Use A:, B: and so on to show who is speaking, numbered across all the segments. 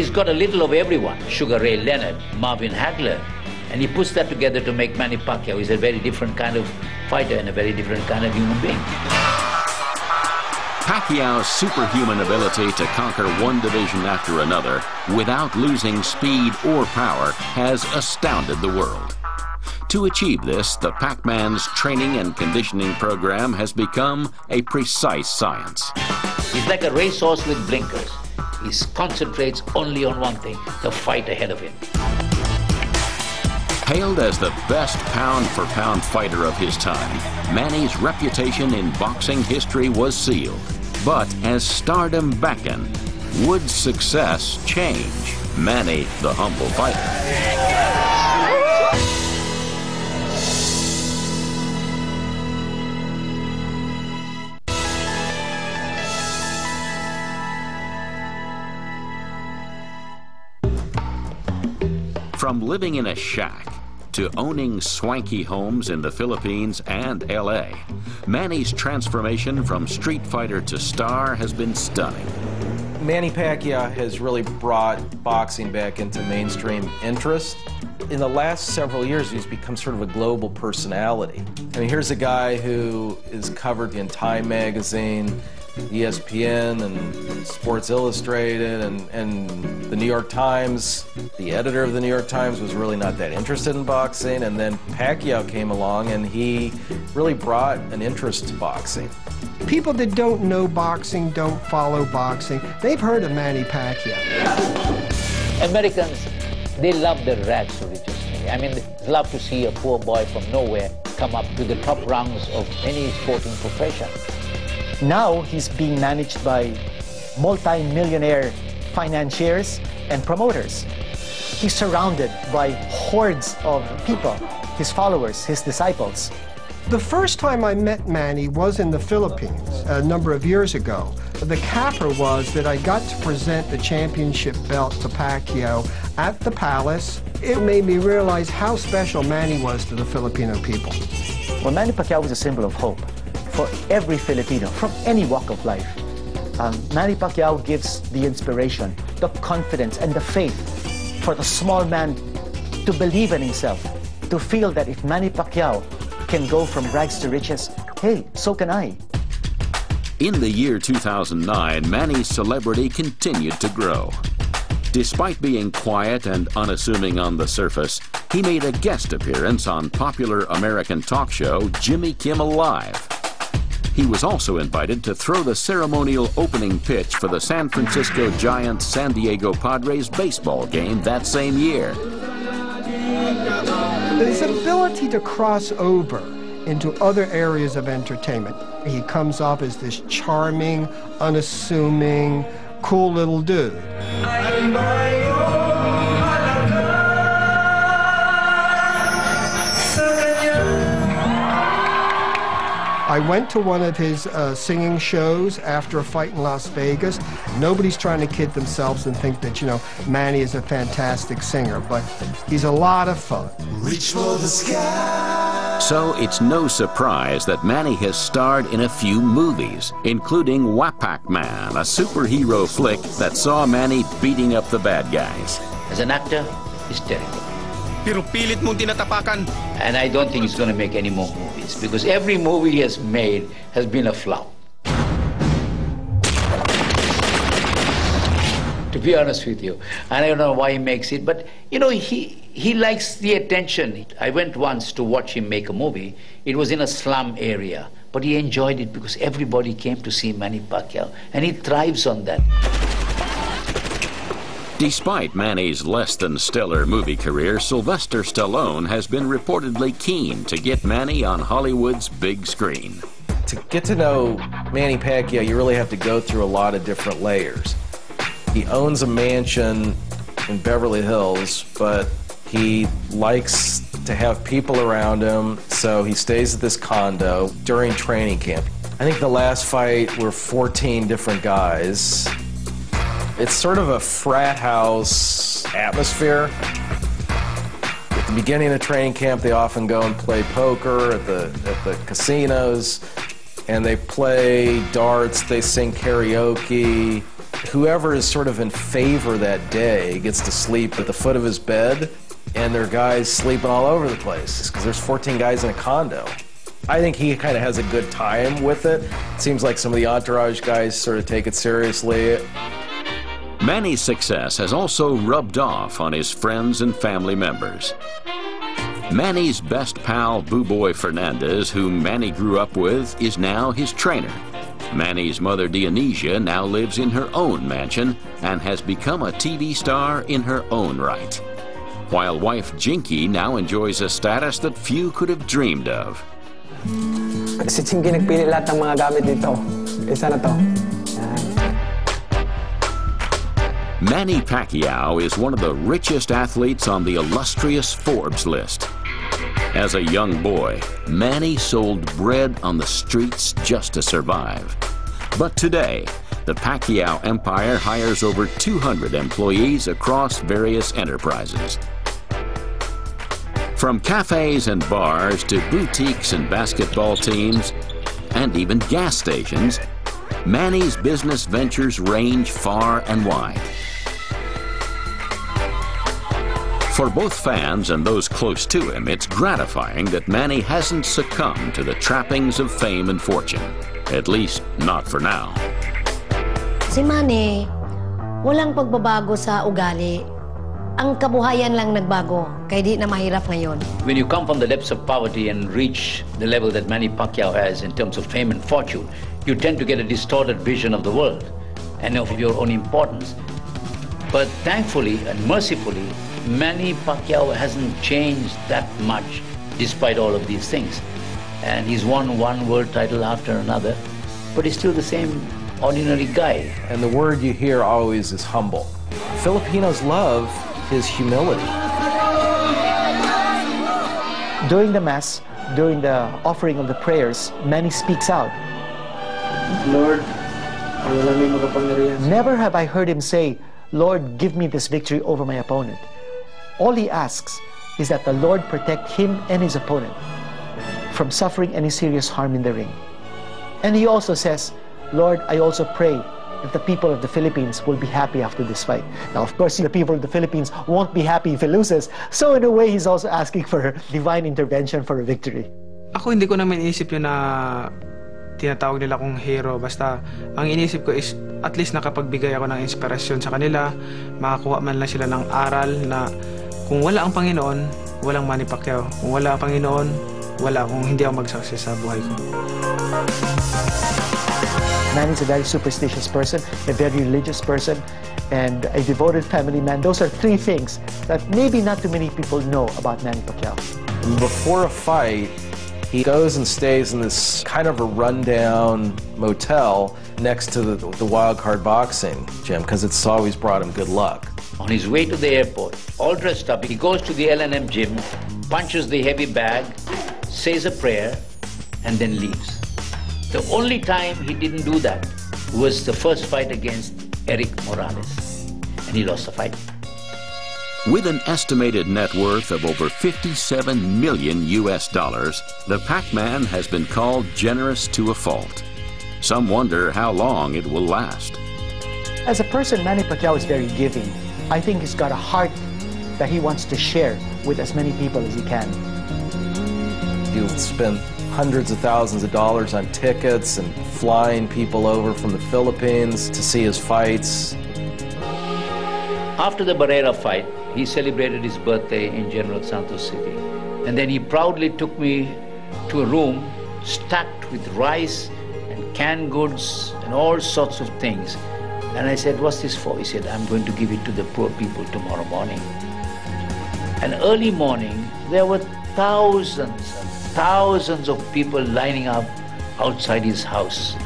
A: He's got a little of everyone. Sugar Ray Leonard, Marvin Hagler, and he puts that together to make Manny Pacquiao. He's a very different kind of fighter and a very different kind of human being.
B: Pacquiao's superhuman ability to conquer one division after another without losing speed or power has astounded the world. To achieve this, the Pac-Man's training and conditioning program has become a precise science.
A: He's like a racehorse with blinkers. He concentrates only on one thing, the fight ahead of him.
B: Hailed as the best pound-for-pound fighter of his time, Manny's reputation in boxing history was sealed. But as stardom beckoned, would success change Manny, the humble fighter? From living in a shack to owning swanky homes in the Philippines and LA, Manny's transformation from street fighter to star has been stunning.
C: Manny Pacquiao has really brought boxing back into mainstream interest. In the last several years, he's become sort of a global personality. I mean, here's a guy who is covered in Time magazine, ESPN, and Sports Illustrated, and the New York Times. The editor of the New York Times was really not that interested in boxing, and then Pacquiao came along and he really brought an interest to boxing.
D: People that don't know boxing, don't follow boxing, they've heard of Manny Pacquiao.
A: Americans, they love the rags to riches. I mean, they love to see a poor boy from nowhere come up to the top rungs of any sporting profession.
E: Now he's being managed by multi-millionaire financiers and promoters. He's surrounded by hordes of people, his followers, his disciples.
D: The first time I met Manny was in the Philippines a number of years ago. The capper was that I got to present the championship belt to Pacquiao at the Palace. It made me realize how special Manny was to the Filipino people.
E: Well, Manny Pacquiao was a symbol of hope for every Filipino from any walk of life. Manny Pacquiao gives the inspiration, the confidence, and the faith for the small man to believe in himself, to feel that if Manny Pacquiao can go from rags to riches, hey, so can I.
B: In the year 2009, Manny's celebrity continued to grow. Despite being quiet and unassuming on the surface, he made a guest appearance on popular American talk show Jimmy Kimmel Live. He was also invited to throw the ceremonial opening pitch for the San Francisco Giants San Diego Padres baseball game that same year.
D: His ability to cross over into other areas of entertainment. He comes off as this charming, unassuming, cool little dude. I went to one of his singing shows after a fight in Las Vegas. Nobody's trying to kid themselves and think that, you know, Manny is a fantastic singer, but he's a lot of fun. Reach for the sky.
B: So it's no surprise that Manny has starred in a few movies, including Wapak Man, a superhero flick that saw Manny beating up the bad guys.
A: As an actor, he's terrible.
F: Pero pilit mong tinatapakan.
A: And I don't think he's going to make any more movies, because every movie he has made has been a flop. To be honest with you. And I don't know why he makes it, but, you know, he likes the attention. I went once to watch him make a movie. It was in a slum area, but he enjoyed it because everybody came to see Manny Pacquiao, and he thrives on that.
B: Despite Manny's less-than-stellar movie career, Sylvester Stallone has been reportedly keen to get Manny on Hollywood's big screen.
C: To get to know Manny Pacquiao, you really have to go through a lot of different layers. He owns a mansion in Beverly Hills, but he likes to have people around him, so he stays at this condo during training camp. I think the last fight were 14 different guys. It's sort of a frat house atmosphere. At the beginning of training camp, they often go and play poker at the casinos, and they play darts, they sing karaoke. whoever is sort of in favor that day gets to sleep at the foot of his bed, and there are guys sleeping all over the place because there's 14 guys in a condo. I think he kind of has a good time with it. It seems like some of the entourage guys sort of take it seriously.
B: Manny's success has also rubbed off on his friends and family members. Manny's best pal, Boo Boy Fernandez, whom Manny grew up with, is now his trainer. Manny's mother, Dionysia, now lives in her own mansion and has become a TV star in her own right, while wife Jinky now enjoys a status that few could have dreamed of.
G: Si Jinky nagpili lahat ng mga gamit dito. Isa na to.
B: Manny Pacquiao is one of the richest athletes on the illustrious Forbes list. As a young boy, Manny sold bread on the streets just to survive. But today, the Pacquiao empire hires over 200 employees across various enterprises. From cafes and bars to boutiques and basketball teams, and even gas stations, Manny's business ventures range far and wide. For both fans and those close to him, it's gratifying that Manny hasn't succumbed to the trappings of fame and fortune, at least not for now.
H: Si Manny, walang pagbabago sa ugali. Ang kabuhayan lang nagbago, kaya di na mahirap ngayon.
A: When you come from the depths of poverty and reach the level that Manny Pacquiao has in terms of fame and fortune, you tend to get a distorted vision of the world and of your own importance. But thankfully and mercifully, Manny Pacquiao hasn't changed that much despite all of these things. And he's won one world title after another, but he's still the same ordinary guy.
C: And the word you hear always is humble. Filipinos love his humility.
E: During the Mass, during the offering of the prayers, Manny speaks out.
G: Lord,
E: Never have I heard him say, Lord, give me this victory over my opponent. All he asks is that the Lord protect him and his opponent from suffering any serious harm in the ring. And he also says, Lord, I also pray that the people of the Philippines will be happy after this fight. Now, of course, the people of the Philippines won't be happy if he loses. So in a way, he's also asking for divine intervention for a victory.
G: Ako hindi ko naman inisip yun na tinatawag nila kong hero. Basta ang inisip ko is at least nakapagbigay ako ng inspirasyon sa kanila. Makakuha man lang sila ng aral na kung wala ang Panginoon, walang Manny Pacquiao. Kung wala ang Panginoon, wala kung hindi ako mag-success sa buhay ko.
E: Manny's a very superstitious person, a very religious person, and a devoted family man. Those are three things that maybe not too many people know about Manny Pacquiao.
C: Before a fight, he goes and stays in this kind of a rundown motel next to the Wild Card Boxing gym because it's always brought him good luck.
A: On his way to the airport, all dressed up, he goes to the L&M gym, punches the heavy bag, says a prayer, and then leaves. The only time he didn't do that was the first fight against Eric Morales, and he lost the fight.
B: With an estimated net worth of over $57 million, the Pac-Man has been called generous to a fault. Some wonder how long it will last.
E: As a person, Manny Pacquiao is very giving. I think he's got a heart that he wants to share with as many people as he can.
C: He'll spend hundreds of thousands of dollars on tickets and flying people over from the Philippines to see his fights.
A: After the Barrera fight, he celebrated his birthday in General Santos City. And then he proudly took me to a room stacked with rice and canned goods and all sorts of things. And I said, what's this for? He said, I'm going to give it to the poor people tomorrow morning. And early morning, there were thousands and thousands of people lining up outside his house.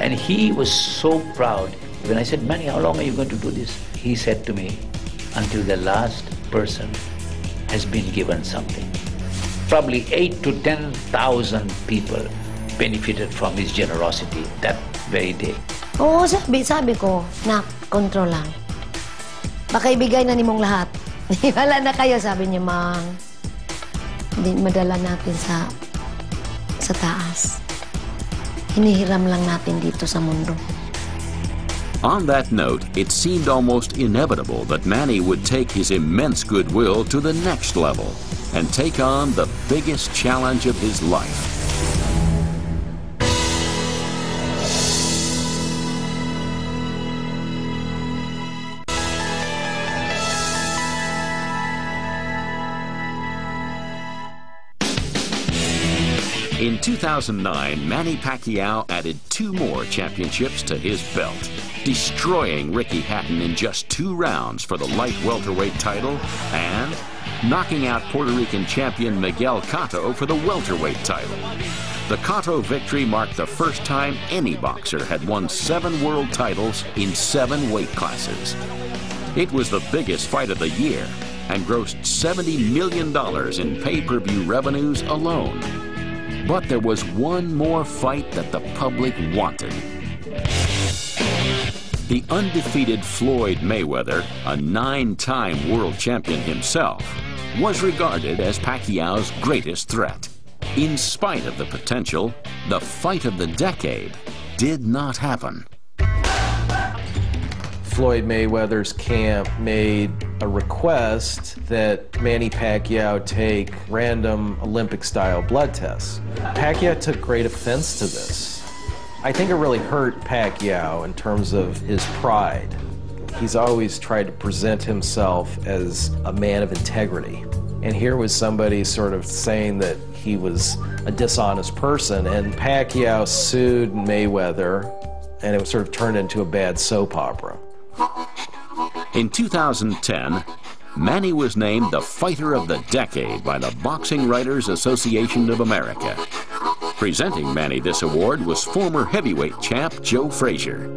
A: And he was so proud. When I said, Manny, how long are you going to do this? He said to me, until the last person has been given something. Probably 8,000 to 10,000 people benefited from his generosity that very day.
H: Oo, sabi ko, nak, kontrol lang. Baka ibigay na nimong lahat. Wala na kayo, sabi niya, Mang. Hindi madala natin sa taas. Hinihiram lang natin dito sa mundo.
B: On that note, it seemed almost inevitable that Manny would take his immense goodwill to the next level and take on the biggest challenge of his life. In 2009, Manny Pacquiao added 2 more championships to his belt, destroying Ricky Hatton in just 2 rounds for the light welterweight title and knocking out Puerto Rican champion Miguel Cotto for the welterweight title. The Cotto victory marked the first time any boxer had won 7 world titles in 7 weight classes. It was the biggest fight of the year and grossed $70 million in pay-per-view revenues alone. But there was one more fight that the public wanted. The undefeated Floyd Mayweather, a 9-time world champion himself, was regarded as Pacquiao's greatest threat. In spite of the potential, the fight of the decade did not happen.
C: Floyd Mayweather's camp made a request that Manny Pacquiao take random Olympic-style blood tests. Pacquiao took great offense to this. I think it really hurt Pacquiao in terms of his pride. He's always tried to present himself as a man of integrity. And here was somebody sort of saying that he was a dishonest person, and Pacquiao sued Mayweather, and it was sort of turned into a bad soap opera.
B: In 2010, Manny was named the Fighter of the Decade by the Boxing Writers Association of America. Presenting Manny this award was former heavyweight champ Joe Frazier.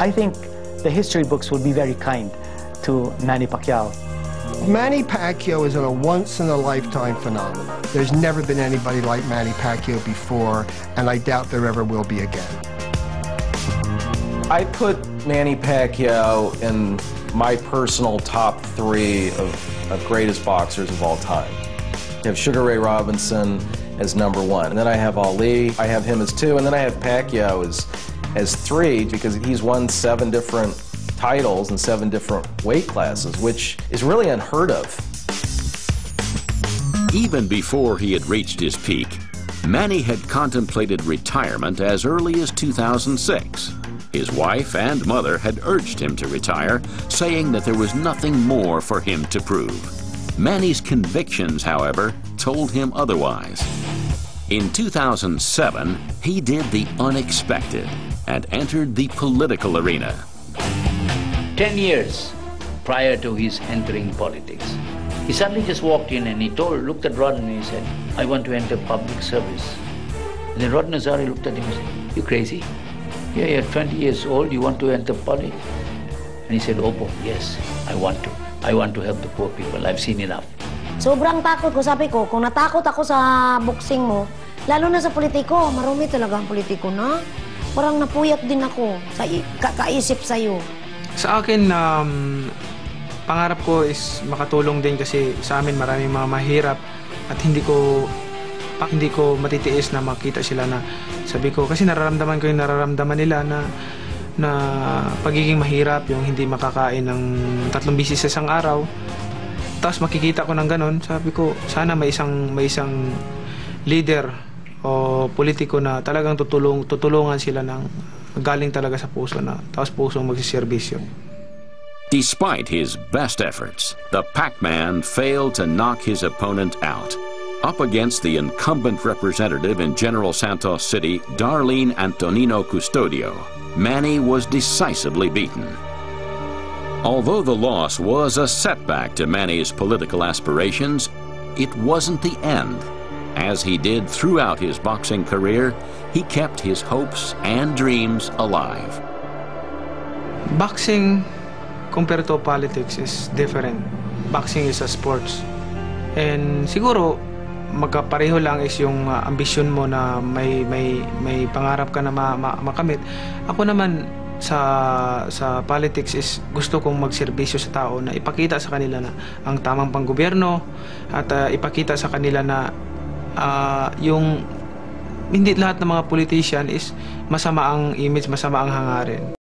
E: I think the history books would be very kind to Manny Pacquiao.
D: Manny Pacquiao is a once-in-a-lifetime phenomenon. There's never been anybody like Manny Pacquiao before, and I doubt there ever will be again.
C: I put Manny Pacquiao in my personal top 3 of greatest boxers of all time. I have Sugar Ray Robinson as number 1, and then I have Ali, I have him as 2, and then I have Pacquiao as 3 because he's won 7 different titles in 7 different weight classes, which is really unheard of.
B: Even before he had reached his peak, Manny had contemplated retirement as early as 2006. His wife and mother had urged him to retire, saying that there was nothing more for him to prove. Manny's convictions, however, told him otherwise. In 2007, he did the unexpected and entered the political arena.
A: 10 years prior to his entering politics, he suddenly just walked in and he looked at Rod and he said, "I want to enter public service." And then Rod Nazari looked at him and said, "You crazy? Yeah, you're 20 years old, you want to enter politics?" And he said, "Opo, yes, I want to. I want to help the poor people. I've seen enough."
H: Sobrang takot ko. Sabi ko, kung natakot ako sa boxing mo, lalo na sa politiko, marumi talaga ang politiko na. Parang napuyat din ako sa kakaisip sa'yo.
G: Sa akin, pangarap ko is makatulong din kasi sa amin maraming mga mahirap at hindi ko matitiis na makita sila na sabi ko kasi nararamdaman ko yung nararamdaman nila na pagiging mahirap, yung hindi makakain ng 3 bisis sa isang araw. Tapos makikita ko ng ganon, sabi ko sana may isang leader o politiko na talagang tutulungan sila ng galing talaga sa puso na tapos pusong magsiservisyo.
B: Despite his best efforts, the Pac-Man failed to knock his opponent out. Up against the incumbent representative in General Santos City, Darlene Antonino Custodio, Manny was decisively beaten. Although the loss was a setback to Manny's political aspirations, it wasn't the end. As he did throughout his boxing career, he kept his hopes and dreams alive.
G: Boxing compared to politics is different. Boxing is a sports. And siguro magkapareho lang is yung ambisyon mo na may pangarap ka na makamit. Ako naman sa politics is gusto kong magserbisyo sa tao na ipakita sa kanila na ang tamang panggobyerno at ipakita sa kanila na yung hindi lahat ng mga politician is masama ang image, masama ang hangarin.